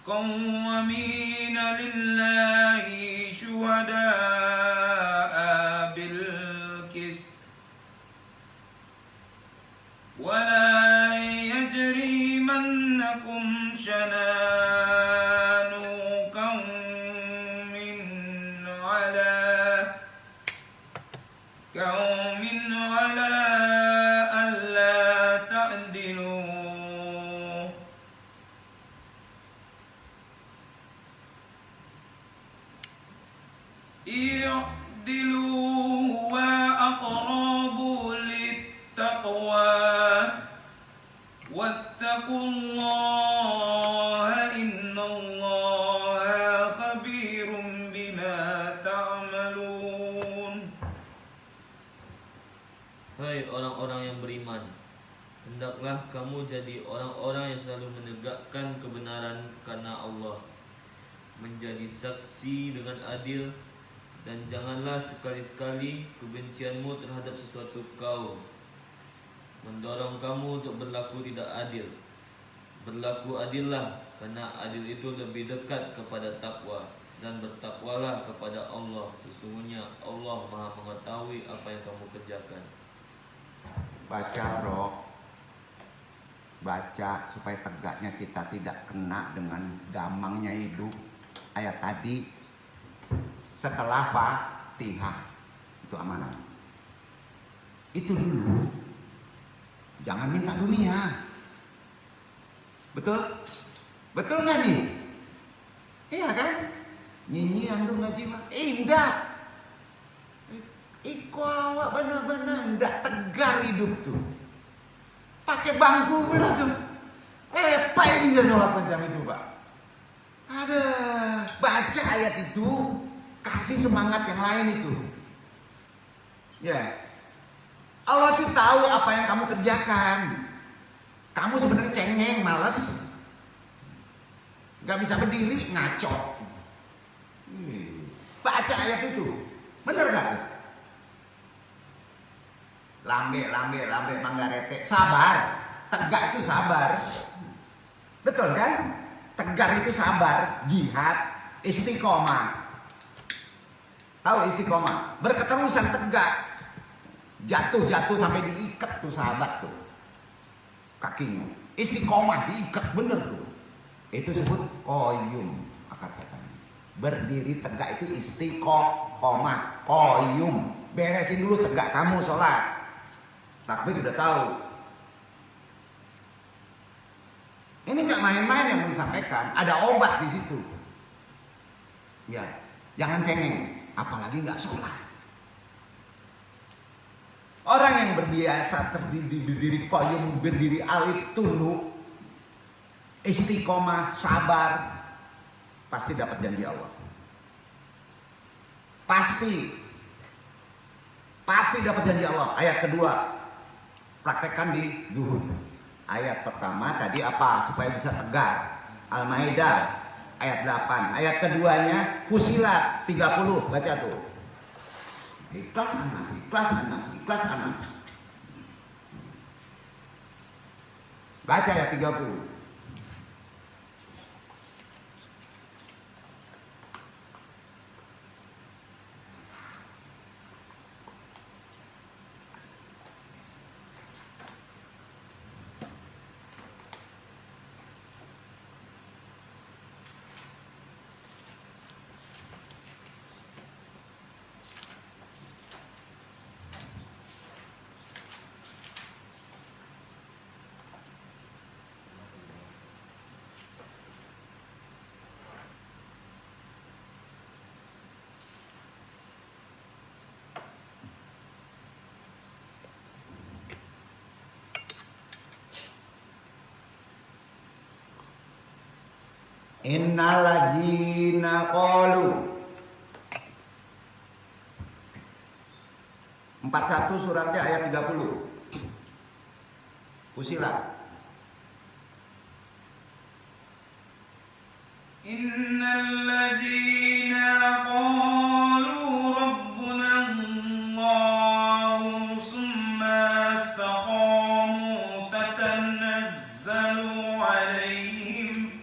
قوامين لله شهداء بالقسط ولا يجرمنكم شنآن قوم على ألا تعدلوا اعدلوا هو أقرب للتقوى واتقوا الله إن الله خبير بما تعملون. Hai orang-orang yang beriman, hendaklah kamu jadi orang-orang yang selalu menegakkan kebenaran karena Allah, menjadi saksi dengan adil, dan janganlah sekali-sekali kebencianmu terhadap sesuatu kaum mendorong kamu untuk berlaku tidak adil. Berlaku adillah, karena adil itu lebih dekat kepada takwa, dan bertakwalah kepada Allah. Sesungguhnya Allah Maha mengetahui apa yang kamu kerjakan. Baca bro, baca supaya tegaknya kita tidak kena dengan gamangnya hidup. Ayat tadi setelah Fatihah itu amanah. Itu dulu, jangan minta dunia. Betul? Betul nggak nih? Iya kan? Nyanyi andu ngaji mah indah. Iko awak benar-benar ndak tegar hidup tuh. Pakai bangku pula tuh. Apa ini dia sholat macam itu pak? Ada baca ayat itu, kasih semangat yang lain itu. Ya, Allah tuh tahu apa yang kamu kerjakan. Kamu sebenarnya cengeng, males, nggak bisa berdiri, ngaco. Baca ayat itu, bener gak? Lambe, manggarete, sabar. Tegak itu sabar. Betul kan? Tegar itu sabar, jihad, istiqomah. Tahu istiqomah? Berketerusan tegak. Jatuh sampai diikat tuh sahabat tuh. Kakinya. Istiqomah diikat bener tuh. Itu disebut qayyum akar katanya. Berdiri tegak itu istiqomah, qayyum. Beresin dulu tegak kamu sholat. Takbir udah tahu. Ini nggak main-main yang disampaikan. Ada obat di situ. Ya, jangan cengeng. Apalagi nggak sholat. Orang yang berbiasa berdiri qayyum, berdiri alif tunduk, istiqomah, sabar, pasti dapat janji Allah. Pasti dapat janji Allah. Ayat kedua, praktekkan di zuhud. Ayat pertama tadi apa? Supaya bisa tegar. Al-Maidah ayat 8. Ayat keduanya Fusilat 30. Baca tuh. Ikhlas Anas. Baca ayat 30. Innaladzina qalu 41 suratnya ayat 30. Fusilat. Innalladzina qalu rabbuna Allah summa istaqamu tatanazzalu alaihim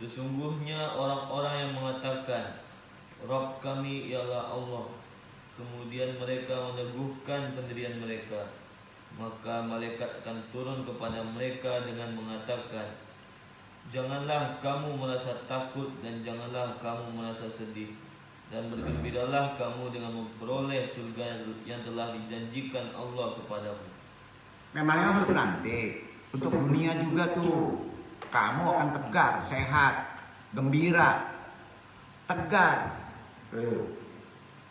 Sesungguhnya orang-orang yang mengatakan Rabb kami ialah Allah, kemudian mereka meneguhkan pendirian mereka, maka malaikat akan turun kepada mereka dengan mengatakan, janganlah kamu merasa takut dan janganlah kamu merasa sedih, dan bergembiralah kamu dengan memperoleh surga yang telah dijanjikan Allah kepadamu. Memangnya untuk nanti, untuk dunia juga tuh, kamu akan tegar, sehat, gembira, tegar,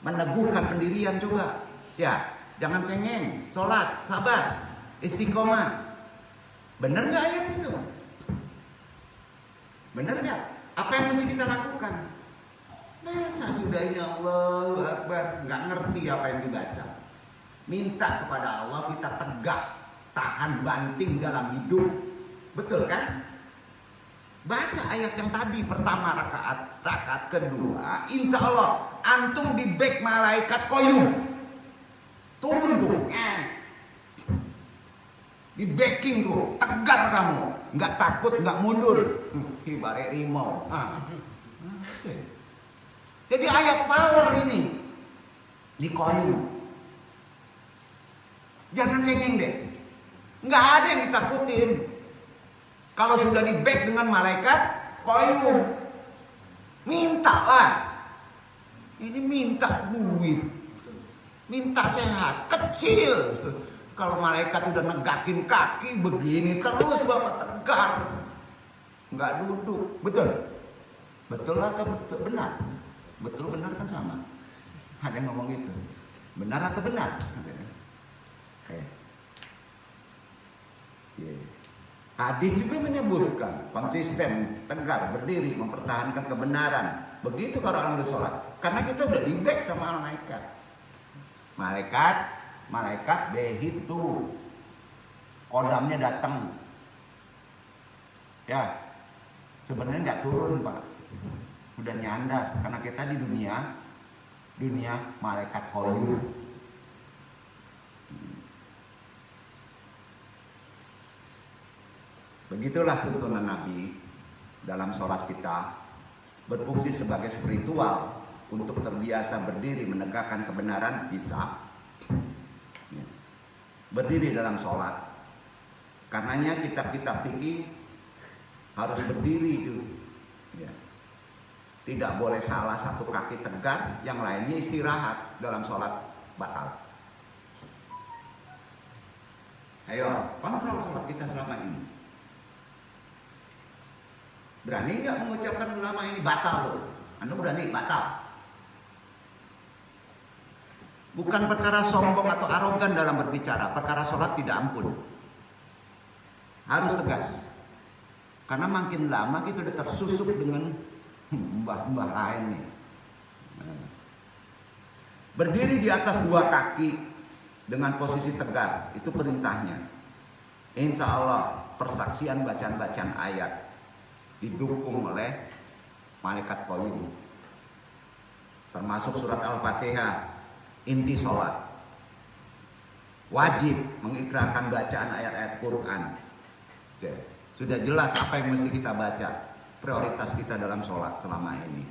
meneguhkan pendirian juga. Ya, jangan cengeng, sholat, sabar, istiqomah. Benar nggak ayat itu? Benar nggak? Apa yang mesti kita lakukan? Masa sudah ini Allahu Akbar, nggak ngerti apa yang dibaca. Minta kepada Allah kita tegak, tahan banting dalam hidup. Betul kan? Baca ayat yang tadi pertama rakaat kedua, insya Allah antum di back malaikat koyum turun tuh, di backing tuh, tegar kamu, nggak takut, nggak mundur, ibarat rimau. Jadi ayat power ini di koyum, jangan cengeng deh, nggak ada yang ditakutin. Kalau sudah di back dengan malaikat koyum, mintalah. Ini minta duit, minta sehat, kecil. Kalau malaikat sudah negakin kaki begini terus bapak tegar, nggak duduk. Betul? Betul atau betul benar? Betul benar kan sama. Ada yang ngomong gitu. Benar atau benar? Oke. Yeah. Hadis juga menyebutkan konsisten, tegar, berdiri, mempertahankan kebenaran. Begitu kalau orang bersolat. Karena kita udah di back sama malaikat. Malaikat begitu. Kodamnya datang. Ya, sebenarnya nggak turun Pak. Udah nyandar. Karena kita di dunia malaikat koyum. Begitulah tuntunan Nabi dalam sholat kita, berfungsi sebagai spiritual untuk terbiasa berdiri menegakkan kebenaran bisa. Berdiri dalam sholat. Karenanya kitab-kitab fikih harus berdiri itu. Ya. Tidak boleh salah satu kaki tegak, yang lainnya istirahat dalam sholat batal. Ayo, kontrol sholat kita selama ini. Berani nggak mengucapkan ulama ini batal loh? Anda berani batal? Bukan perkara sombong atau arogan dalam berbicara, perkara sholat tidak ampun. Harus tegas. Karena makin lama kita udah tersusuk dengan mbah-mbah lain nih. Berdiri di atas dua kaki dengan posisi tegar, itu perintahnya. Insya Allah persaksian bacaan-bacaan ayat didukung oleh malaikat koyum, termasuk surat Al-Fatihah, inti sholat. Wajib mengikrarkan bacaan ayat-ayat Quran. Oke. Sudah jelas apa yang mesti kita baca, prioritas kita dalam sholat selama ini.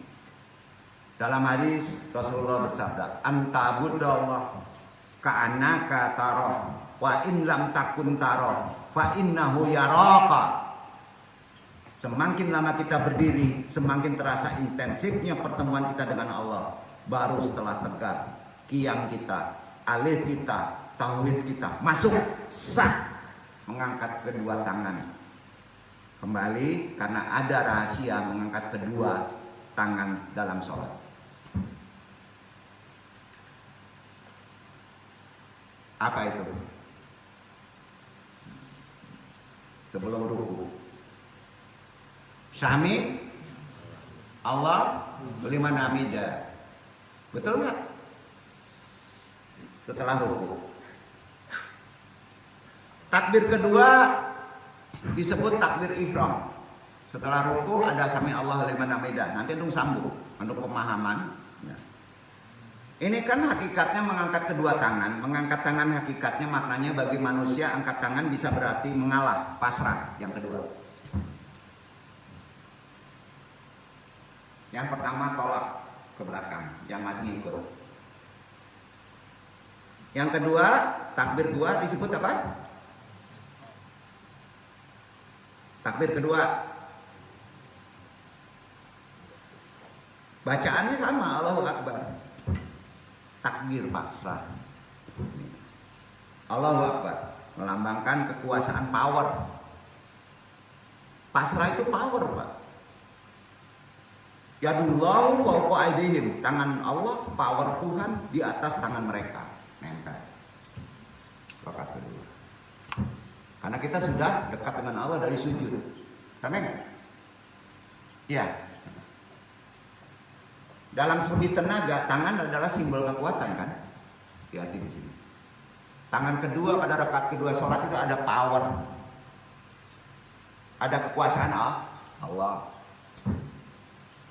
Dalam hadis Rasulullah bersabda, antabudallah ka'annaka taroh, wa in lam takun taroh, fa innahu yaraka. Semakin lama kita berdiri, semakin terasa intensifnya pertemuan kita dengan Allah. Baru setelah tegar, qiyam kita, alif kita, tauhid kita masuk, sah, mengangkat kedua tangan. Kembali karena ada rahasia mengangkat kedua tangan dalam sholat. Apa itu? Sebelum ruku, Syami Allah liman hamidah. Betul nggak? Setelah ruku. Takbir kedua disebut takbir ihram. Setelah ruku ada sami Allah liman hamidah. Nanti untuk sambung untuk pemahaman. Ini kan hakikatnya mengangkat kedua tangan. Mengangkat tangan hakikatnya maknanya bagi manusia angkat tangan bisa berarti mengalah, pasrah. Yang kedua. Yang pertama tolak ke belakang, yang masih ngikut. Yang kedua, takbir dua disebut apa? Takbir kedua. Bacaannya sama, Allahu Akbar. Takbir pasrah. Allahu Akbar, melambangkan kekuasaan, power. Pasrah itu power, Pak. Yadullahu fawqa aydihim, tangan Allah, power Tuhan di atas tangan mereka. Nempel. Rakaat kedua. Karena kita sudah dekat dengan Allah dari sujud. Sampai enggak? Iya. Dalam segi tenaga, tangan adalah simbol kekuatan kan? Hati-hati di sini. Tangan kedua pada rakaat kedua sholat itu ada power. Ada kekuasaan Allah.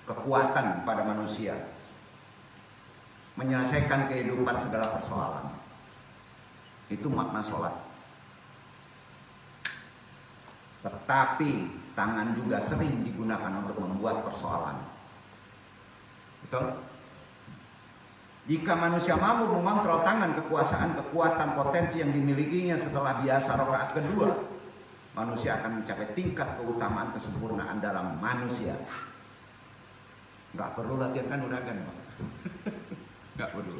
Kekuatan pada manusia. Menyelesaikan kehidupan segala persoalan. Itu makna sholat. Tetapi tangan juga sering digunakan untuk membuat persoalan. Betul? Jika manusia mampu mengontrol tangan, kekuasaan, kekuatan, potensi yang dimilikinya setelah biasa rakaat kedua, manusia akan mencapai tingkat keutamaan kesempurnaan dalam manusia. Nggak perlu latihan kan udah kan, Pak? Nggak perlu.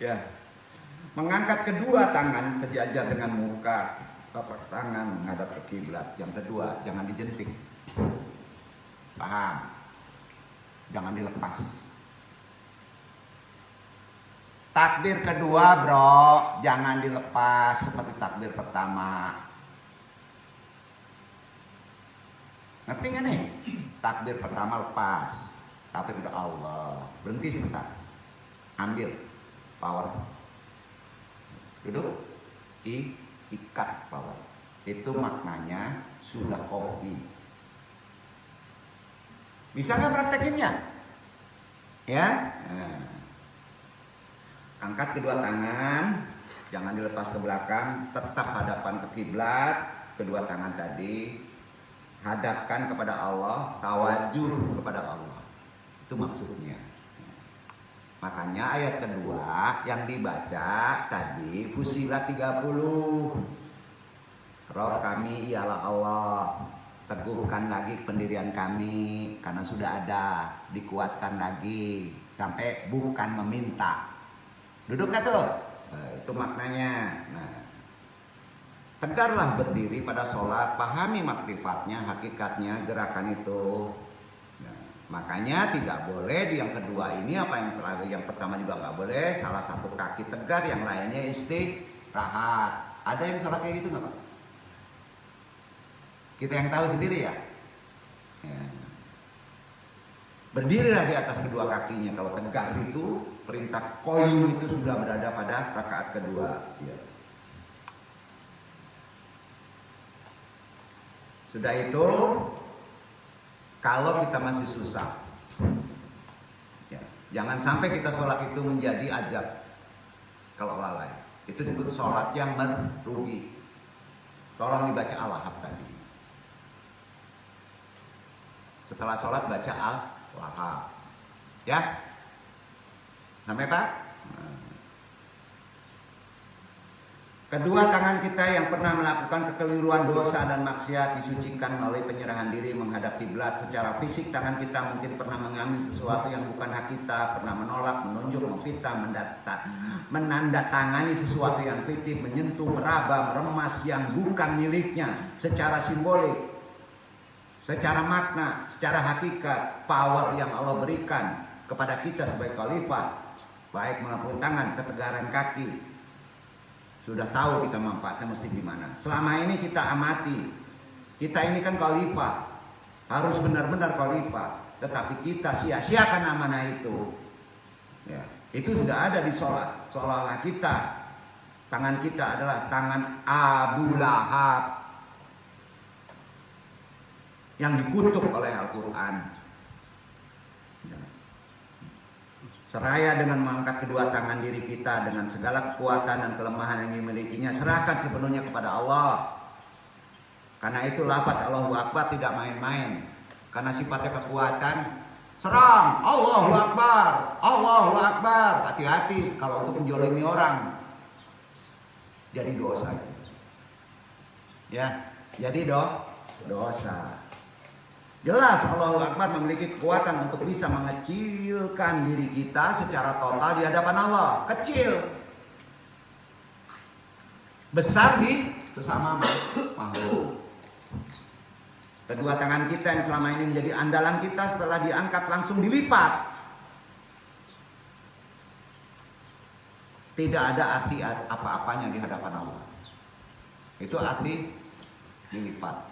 Ya, mengangkat kedua tangan sejajar dengan muka, telapak tangan menghadap ke kiblat. Yang kedua, jangan dijentik. Paham? Jangan dilepas. Takbir kedua, bro, jangan dilepas seperti takbir pertama. Ngerti nggak nih? Takbir pertama lepas. Takbir ke Allah. Berhenti sebentar. Ambil power. Duduk. Ikat power. Itu maknanya sudah kopi. Bisa nggak praktekinnya? Ya. Nah. Angkat kedua tangan, jangan dilepas ke belakang, tetap hadapan ke kiblat. Kedua tangan tadi hadapkan kepada Allah, tawajuh kepada Allah. Itu maksudnya. Makanya ayat kedua yang dibaca tadi Fussilat 30. Roh kami ialah Allah. Teguhkan lagi pendirian kami karena sudah ada, dikuatkan lagi sampai bukan meminta. Duduk gak tuh? Itu maknanya. Nah, tegarlah berdiri pada sholat, pahami makrifatnya, hakikatnya, gerakan itu. Nah, makanya tidak boleh di yang kedua ini apa yang pertama juga nggak boleh. Salah satu kaki tegar, yang lainnya istirahat. Ada yang sholat kayak gitu nggak, Pak? Kita yang tahu sendiri ya. Berdirilah di atas kedua kakinya. Kalau tegak itu perintah koin itu sudah berada pada rakaat kedua. Ya. Sudah itu, kalau kita masih susah, ya, jangan sampai kita sholat itu menjadi ajab. Kalau lalai, itu disebut sholat yang merugi. Tolong dibaca Al-Lahab tadi. Setelah sholat baca Al-Lahab, ya, sampai Pak. Kedua tangan kita yang pernah melakukan kekeliruan, dosa dan maksiat disucikan melalui penyerahan diri menghadap kiblat. Secara fisik tangan kita mungkin pernah mengambil sesuatu yang bukan hak kita, pernah menolak, menunjuk, memfitnah, menandatangani sesuatu yang fiktif, menyentuh, meraba, meremas yang bukan miliknya. Secara simbolik, secara makna, secara hakikat, power yang Allah berikan kepada kita sebagai khalifah, baik melalui tangan, ketegaran kaki. Sudah tahu kita manfaatnya mesti gimana. Selama ini kita amati. Kita ini kan khalifah, harus benar-benar khalifah. Tetapi kita sia-siakan amanah itu. Ya, itu sudah ada di sholat. Seolah-olah kita, tangan kita adalah tangan Abu Lahab yang dikutuk oleh Al-Quran. Seraya dengan mengangkat kedua tangan diri kita dengan segala kekuatan dan kelemahan yang dimilikinya, serahkan sepenuhnya kepada Allah. Karena itu lafaz Allahu Akbar tidak main-main. Karena sifatnya kekuatan, serang, Allahu Akbar, Allahu Akbar. Hati-hati kalau untuk menjolimi orang, jadi dosa. Ya, jadi dosa. Jelas Allahu Akbar memiliki kekuatan untuk bisa mengecilkan diri kita secara total di hadapan Allah. Kecil, besar di sesama makhluk. Kedua tangan kita yang selama ini menjadi andalan kita, setelah diangkat langsung dilipat. Tidak ada arti apa-apanya di hadapan Allah. Itu arti dilipat.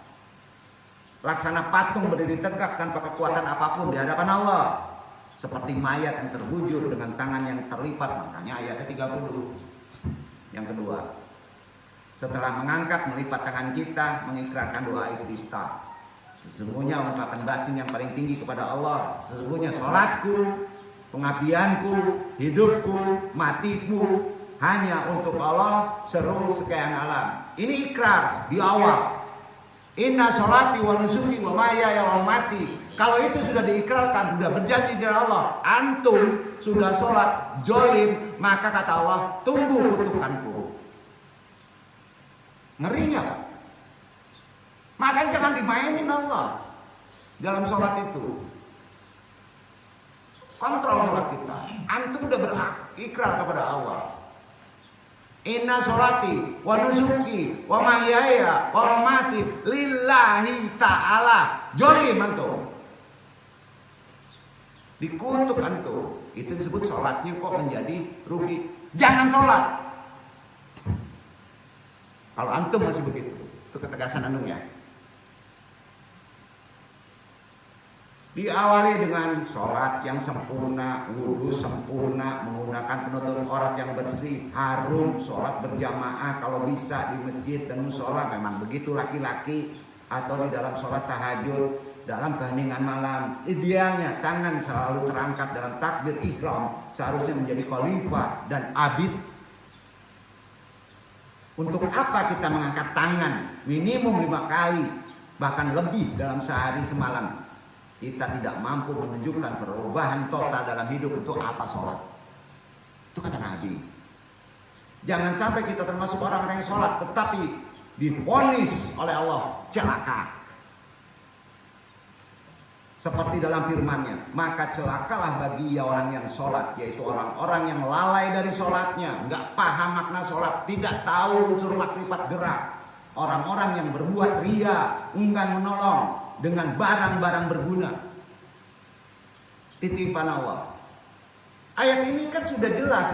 Laksana patung berdiri tegak tanpa kekuatan apapun di hadapan Allah, seperti mayat yang terbujur dengan tangan yang terlipat. Makanya ayatnya 30. Yang kedua, setelah mengangkat melipat tangan kita, mengikrarkan doa iftitah. Sesungguhnya ungkapan batin yang paling tinggi kepada Allah, sesungguhnya sholatku, pengabdianku, hidupku, matiku hanya untuk Allah seluruh sekian alam. Ini ikrar di awal. Inna sholati wa nusuki wa mahyaya wa mamati. Kalau itu sudah diikrarkan, sudah berjanji dengan Allah, antum sudah sholat jolim, maka kata Allah, tunggu kutukanku. Ngerinya kan? Makanya jangan dimainin Allah dalam sholat itu. Kontrol sholat kita. Antum udah berikrar kepada Allah. Inna sholati wa nusuki wa mahyaya wa mamati lillahi ta'ala. Jolim antum. Dikutuk antum. Itu disebut sholatnya kok menjadi rugi. Jangan sholat. Kalau antum masih begitu. Itu ketegasan antum ya. Diawali dengan sholat yang sempurna, wudhu sempurna, menggunakan penutup aurat yang bersih, harum, sholat berjamaah kalau bisa di masjid dan musola. Memang begitu laki-laki, atau di dalam sholat tahajud, dalam keheningan malam. Idealnya tangan selalu terangkat dalam takbir ihram, seharusnya menjadi khalifah dan abid. Untuk apa kita mengangkat tangan minimum 5 kali, bahkan lebih dalam sehari semalam? Kita tidak mampu menunjukkan perubahan total dalam hidup. Untuk apa sholat? Itu kata Nabi. Jangan sampai kita termasuk orang-orang yang sholat tetapi divonis oleh Allah celaka. Seperti dalam firman-Nya, maka celakalah bagi orang yang sholat, yaitu orang-orang yang lalai dari sholatnya, nggak paham makna sholat, tidak tahu unsur makrifat gerak. Orang-orang yang berbuat ria, enggan menolong dengan barang-barang berguna. Titipan Allah. Ayat ini kan sudah jelas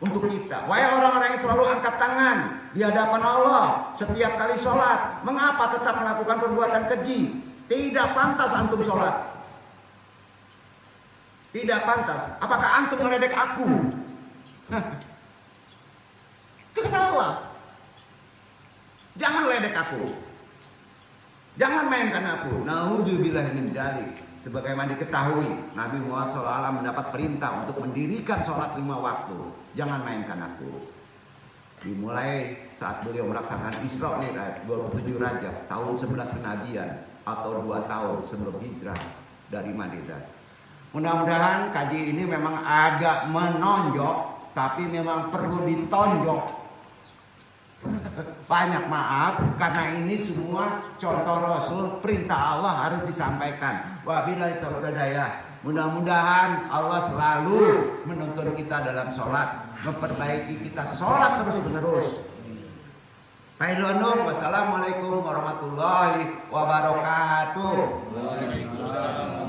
untuk kita. Wahai orang-orang yang selalu angkat tangan di hadapan Allah setiap kali sholat, mengapa tetap melakukan perbuatan keji? Tidak pantas antum sholat. Tidak pantas. Apakah antum meledek aku? Itu kata Allah. Jangan ledek aku. Jangan mainkan aku. Na'udzubillah min dzalik. Sebagaimana diketahui, Nabi Muhammad SAW mendapat perintah untuk mendirikan sholat 5 waktu. Jangan mainkan aku. Dimulai saat beliau melaksanakan Isra Mi'raj 27 Rajab tahun 11 kenabian atau 2 tahun sebelum hijrah dari Madinah. Mudah-mudahan kaji ini memang agak menonjok, tapi memang perlu ditonjok. Banyak maaf karena ini semua contoh Rasul, perintah Allah harus disampaikan. Wabillahi taufiq hidayah. Mudah-mudahan Allah selalu menuntun kita dalam sholat, memperbaiki kita sholat terus-menerus. Wassalamualaikum warahmatullahi wabarakatuh. Waalaikumsalam.